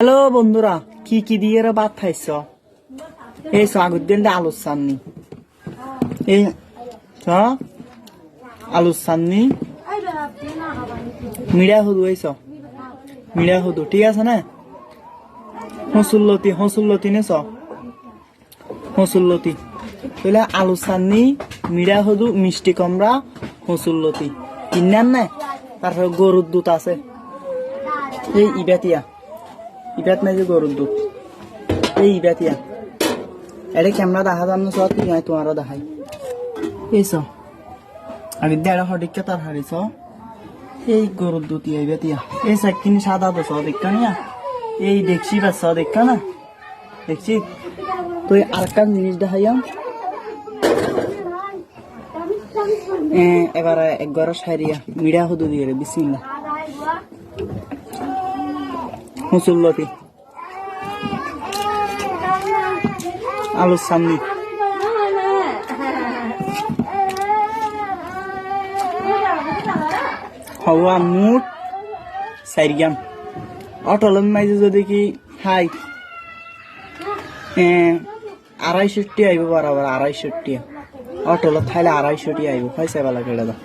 Hello বন্ধুরা, কি কি দিয়ে ভাত খাইছ? এই আগুর দিন আলুর চাননি, এই আলুর চাননি মিড়া হুদু এইস মিড়া হুদু ঠিক আছে না? হসুল্লতি নেছ হসুল্লতি তাহলে আলু চাননি মিড়া হুদু মিষ্টি কমরা হসুল্লতি কিনার না। তারপর গরুর দুধ আছে, এই ইবাতিয়া ইবাত নাই যে গরুর দুধ, এই ইবাতিয়া এটা ক্যামেরা দেখা যান না, তুই নাই তোমারও দেখাই এইস আর দেড় হডিকা তার হারিস এই গরুর দুধ ইবাতিয়া এই সাইকিনি সাদা তো দেখা নিয়া এই দেখছি বাচ্চা দেখা না দেখছি তুই আরেকটা জিনিস দেখাইয়াম। এবারে একবার সারিয়া মিড়া হুদু দিয়ে রে বিসমিল্লাহ হসুল্লতি আলুর সামনে হওয়া মুঠ সাইরিয়াম অটলম মাইজে যদি কি হাই 250 আইব, বরাবর 250 অটলত খাইলে 250 আইব, খাইছে বেলা কেটে দাও।